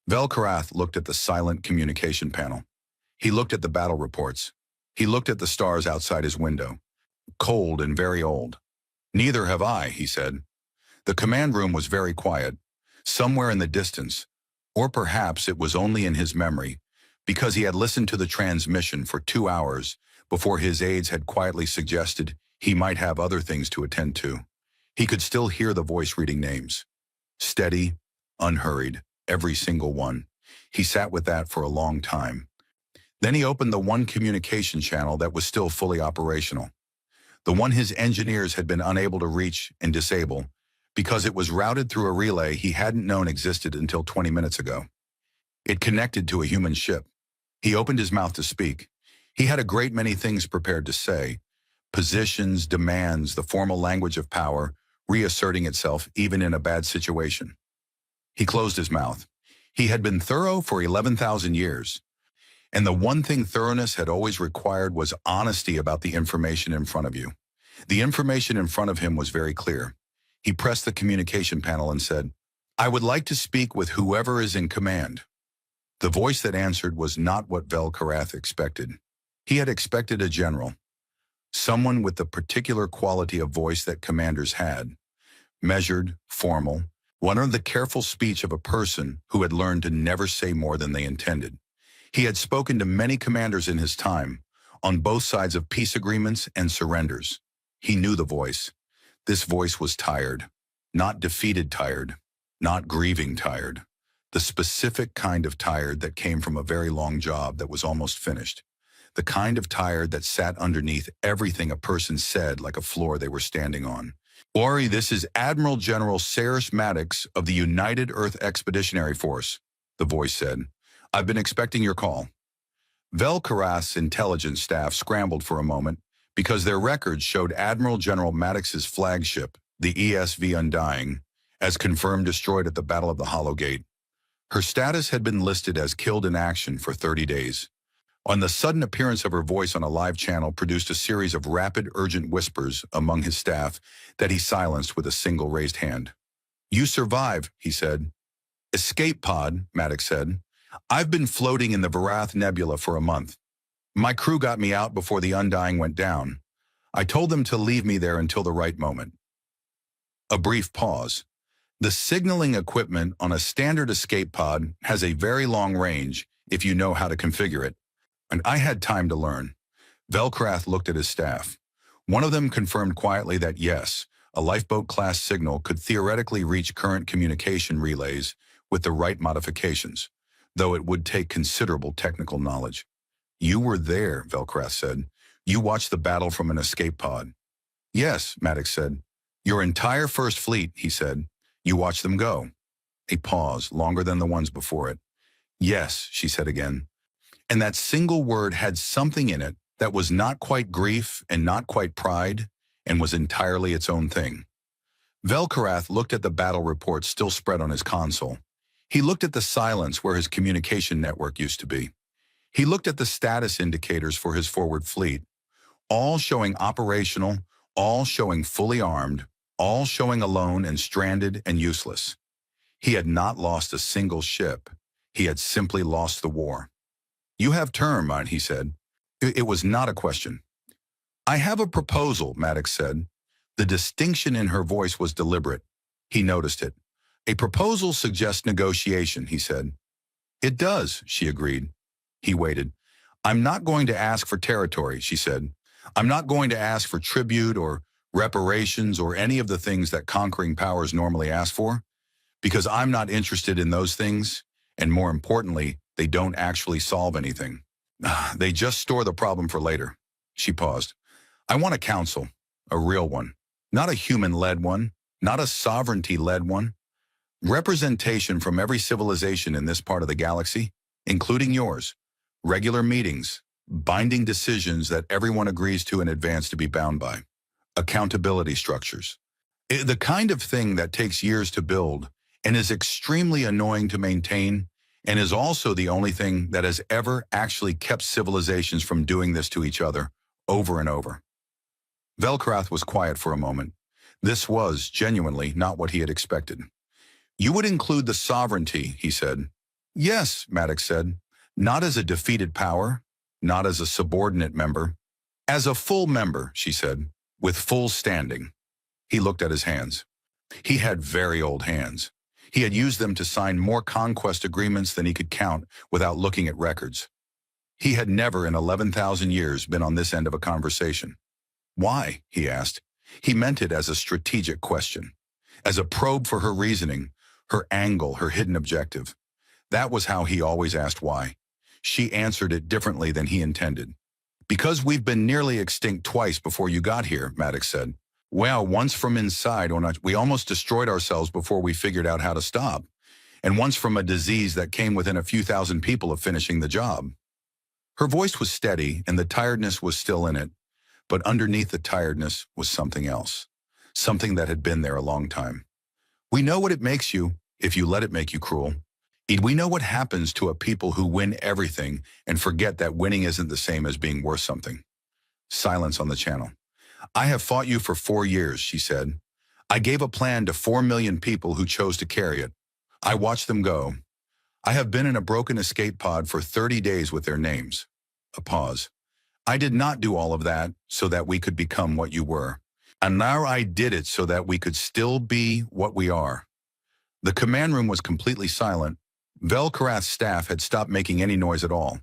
Vel Karath looked at the silent communication panel. He looked at the battle reports. He looked at the stars outside his window. "Cold and very old." "Neither have I," he said. The command room was very quiet. Somewhere in the distance, or perhaps it was only in his memory, because he had listened to the transmission for 2 hours before his aides had quietly suggested he might have other things to attend to. He could still hear the voice reading names. Steady, unhurried, every single one. He sat with that for a long time. Then he opened the one communication channel that was still fully operational. The one his engineers had been unable to reach and disable, because it was routed through a relay he hadn't known existed until 20 minutes ago. It connected to a human ship. He opened his mouth to speak. He had a great many things prepared to say. Positions, demands, the formal language of power, reasserting itself even in a bad situation. He closed his mouth. He had been thorough for 11,000 years. And the one thing thoroughness had always required was honesty about the information in front of you. The information in front of him was very clear. He pressed the communication panel and said, "I would like to speak with whoever is in command." The voice that answered was not what Vel Karath expected. He had expected a general. Someone with the particular quality of voice that commanders had. Measured, formal, one of the careful speech of a person who had learned to never say more than they intended. He had spoken to many commanders in his time, on both sides of peace agreements and surrenders. He knew the voice. This voice was tired. Not defeated tired. Not grieving tired. The specific kind of tired that came from a very long job that was almost finished. The kind of tired that sat underneath everything a person said like a floor they were standing on. "Ori, this is Admiral General Cyrus Maddox of the United Earth Expeditionary Force," the voice said. "I've been expecting your call." Vel'Karath's intelligence staff scrambled for a moment because their records showed Admiral General Maddox's flagship, the ESV Undying, as confirmed destroyed at the Battle of the Hollow Gate. Her status had been listed as killed in action for 30 days. On the sudden appearance of her voice on a live channel produced a series of rapid, urgent whispers among his staff that he silenced with a single raised hand. "You survive," he said. "Escape pod," Maddox said. "I've been floating in the Varath Nebula for a month. My crew got me out before the Undying went down. I told them to leave me there until the right moment." A brief pause. The signaling equipment on a standard escape pod has a very long range if you know how to configure it. And I had time to learn. Vel'Karath looked at his staff. One of them confirmed quietly that yes, a lifeboat-class signal could theoretically reach current communication relays with the right modifications, though it would take considerable technical knowledge. "You were there," Vel'Karath said. "You watched the battle from an escape pod." "Yes," Maddox said. "Your entire first fleet," he said. "You watched them go." A pause, longer than the ones before it. "Yes," she said again. And that single word had something in it that was not quite grief and not quite pride, and was entirely its own thing. Vel'Karath looked at the battle report still spread on his console. He looked at the silence where his communication network used to be. He looked at the status indicators for his forward fleet, all showing operational, all showing fully armed, all showing alone and stranded and useless. He had not lost a single ship. He had simply lost the war. "You have term," he said. It was not a question. "I have a proposal," Maddox said. The distinction in her voice was deliberate. He noticed it. "A proposal suggests negotiation," he said. "It does," she agreed. He waited. "I'm not going to ask for territory," she said. "I'm not going to ask for tribute or reparations or any of the things that conquering powers normally ask for, because I'm not interested in those things, and more importantly, they don't actually solve anything. They just store the problem for later." She paused. "I want a council, a real one, not a human-led one, not a sovereignty-led one. Representation from every civilization in this part of the galaxy, including yours. Regular meetings, binding decisions that everyone agrees to in advance to be bound by. Accountability structures. The kind of thing that takes years to build and is extremely annoying to maintain, and is also the only thing that has ever actually kept civilizations from doing this to each other over and over." Vel'Karath was quiet for a moment. This was genuinely not what he had expected. "You would include the sovereignty," he said. "Yes," Maddox said. "Not as a defeated power, not as a subordinate member. As a full member," she said, "with full standing." He looked at his hands. He had very old hands. He had used them to sign more conquest agreements than he could count without looking at records. He had never in 11,000 years been on this end of a conversation. "Why?" he asked. He meant it as a strategic question, as a probe for her reasoning, her angle, her hidden objective. That was how he always asked why. She answered it differently than he intended. "Because we've been nearly extinct twice before you got here," Maddox said. "Well, once from inside, we almost destroyed ourselves before we figured out how to stop, and once from a disease that came within a few thousand people of finishing the job." Her voice was steady, and the tiredness was still in it, but underneath the tiredness was something else, something that had been there a long time. "We know what it makes you, if you let it make you cruel. We know what happens to a people who win everything and forget that winning isn't the same as being worth something." Silence on the channel. "I have fought you for 4 years," she said. "I gave a plan to 4 million people who chose to carry it. I watched them go. I have been in a broken escape pod for 30 days with their names." A pause. "I did not do all of that so that we could become what you were. And now I did it so that we could still be what we are." The command room was completely silent, Velkarath's staff had stopped making any noise at all.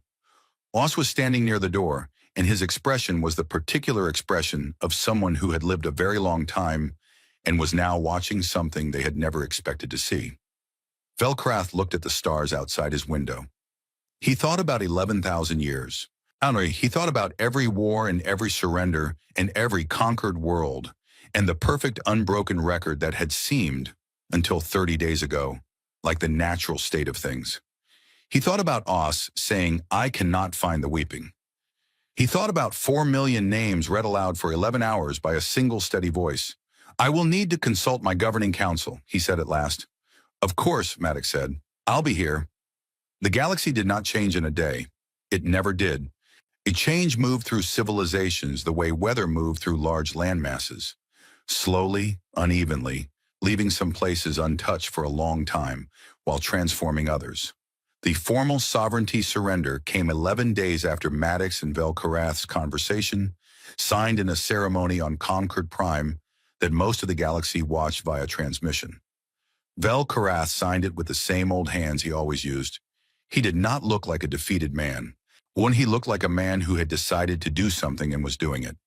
Oz was standing near the door, and his expression was the particular expression of someone who had lived a very long time and was now watching something they had never expected to see. Velkarath looked at the stars outside his window. He thought about 11,000 years. He thought about every war and every surrender and every conquered world, and the perfect unbroken record that had seemed, until 30 days ago, like the natural state of things. He thought about Oz saying, "I cannot find the weeping." He thought about 4 million names read aloud for 11 hours by a single steady voice. "I will need to consult my governing council," he said at last. "Of course," Maddox said. "I'll be here." The galaxy did not change in a day. It never did. A change moved through civilizations the way weather moved through large land masses. Slowly, unevenly, leaving some places untouched for a long time, while transforming others. The formal sovereignty surrender came 11 days after Maddox and Velkarath's conversation, signed in a ceremony on Concord Prime that most of the galaxy watched via transmission. Velkarath signed it with the same old hands he always used. He did not look like a defeated man. He looked like a man who had decided to do something and was doing it.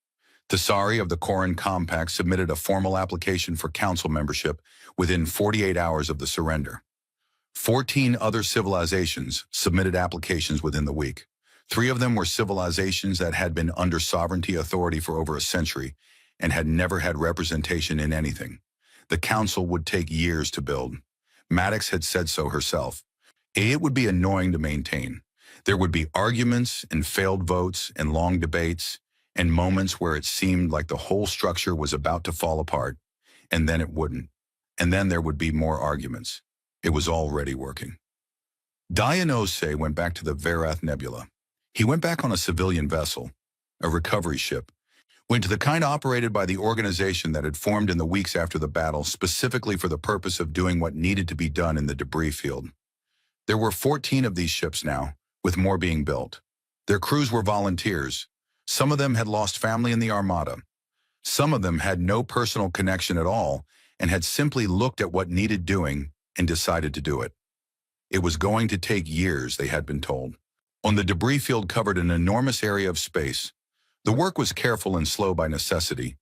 Thesari of the Corin Compact submitted a formal application for council membership within 48 hours of the surrender. 14 other civilizations submitted applications within the week. 3 of them were civilizations that had been under sovereignty authority for over a century and had never had representation in anything. The council would take years to build. Maddox had said so herself. It would be annoying to maintain. There would be arguments and failed votes and long debates and moments where it seemed like the whole structure was about to fall apart, and then it wouldn't. And then there would be more arguments. It was already working. Dionysos went back to the Verath Nebula. He went back on a civilian vessel, a recovery ship, went to the kind operated by the organization that had formed in the weeks after the battle specifically for the purpose of doing what needed to be done in the debris field. There were 14 of these ships now, with more being built. Their crews were volunteers. Some of them had lost family in the Armada. Some of them had no personal connection at all and had simply looked at what needed doing and decided to do it. It was going to take years, they had been told. On the debris field covered an enormous area of space. The work was careful and slow by necessity.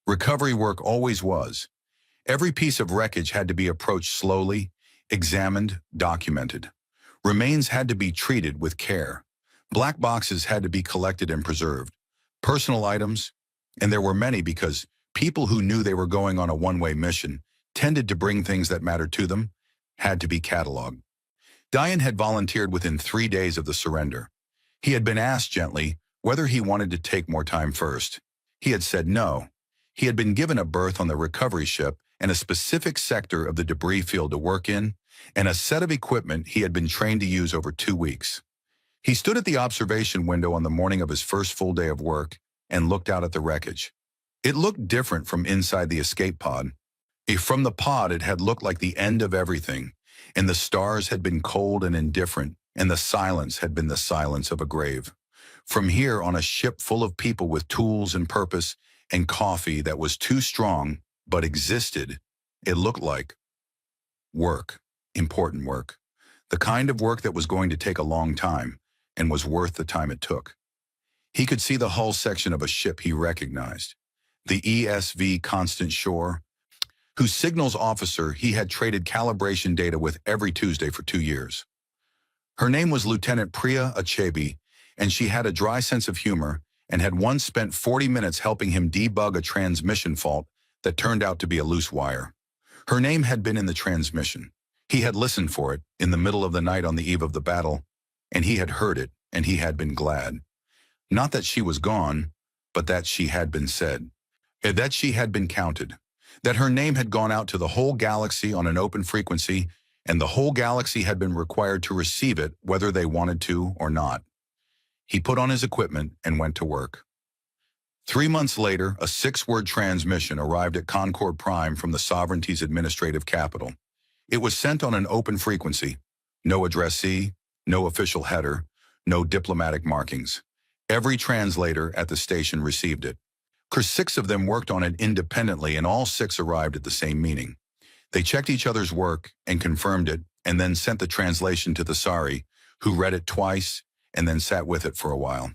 Recovery work always was. Every piece of wreckage had to be approached slowly, examined, documented. Remains had to be treated with care. Black boxes had to be collected and preserved. Personal items, and there were many because people who knew they were going on a one-way mission tended to bring things that mattered to them, had to be cataloged. Dian had volunteered within 3 days of the surrender. He had been asked gently whether he wanted to take more time first. He had said no. He had been given a berth on the recovery ship and a specific sector of the debris field to work in, and a set of equipment he had been trained to use over 2 weeks. He stood at the observation window on the morning of his first full day of work and looked out at the wreckage. It looked different from inside the escape pod. From the pod, it had looked like the end of everything, and the stars had been cold and indifferent, and the silence had been the silence of a grave. From here, on a ship full of people with tools and purpose and coffee that was too strong but existed, it looked like work, important work, the kind of work that was going to take a long time and was worth the time it took. He could see the hull section of a ship he recognized, the ESV Constant Shore, whose signals officer he had traded calibration data with every Tuesday for 2 years. Her name was Lieutenant Priya Achebe, and she had a dry sense of humor and had once spent 40 minutes helping him debug a transmission fault that turned out to be a loose wire. Her name had been in the transmission. He had listened for it in the middle of the night on the eve of the battle, and he had heard it, and he had been glad. Not that she was gone, but that she had been said, that she had been counted, that her name had gone out to the whole galaxy on an open frequency, and the whole galaxy had been required to receive it whether they wanted to or not. He put on his equipment and went to work. 3 months later, a 6-word transmission arrived at Concord Prime from the Sovereignty's administrative capital. It was sent on an open frequency, no addressee, no official header, no diplomatic markings. Every translator at the station received it. 6 of them worked on it independently, and all 6 arrived at the same meaning. They checked each other's work and confirmed it and then sent the translation to the Sari, who read it twice and then sat with it for a while.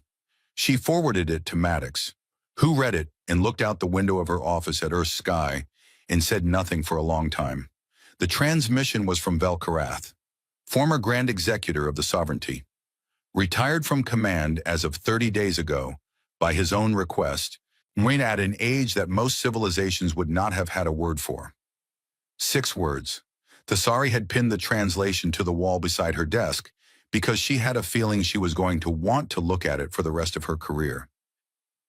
She forwarded it to Maddox, who read it and looked out the window of her office at Earth's sky and said nothing for a long time. The transmission was from Velkarath, former Grand Executor of the Sovereignty. Retired from command as of 30 days ago, by his own request, when at an age that most civilizations would not have had a word for. 6 words. Thesari had pinned the translation to the wall beside her desk because she had a feeling she was going to want to look at it for the rest of her career.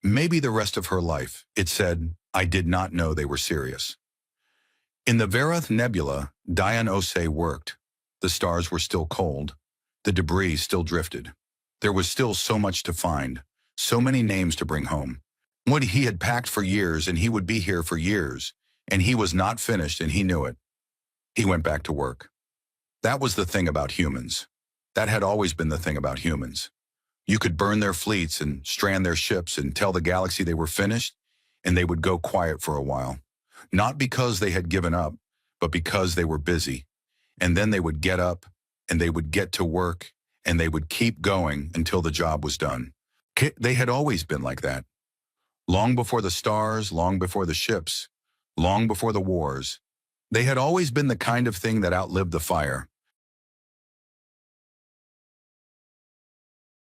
Maybe the rest of her life. It said, "I did not know they were serious." In the Verath Nebula, Dian Osei worked. The stars were still cold. The debris still drifted. There was still so much to find, so many names to bring home. What he had packed for years, and he would be here for years, and he was not finished, and he knew it. He went back to work. That was the thing about humans. That had always been the thing about humans. You could burn their fleets and strand their ships and tell the galaxy they were finished, and they would go quiet for a while. Not because they had given up, but because they were busy. And then they would get up, and they would get to work, and they would keep going until the job was done. They had always been like that. Long before the stars, long before the ships, long before the wars, they had always been the kind of thing that outlived the fire.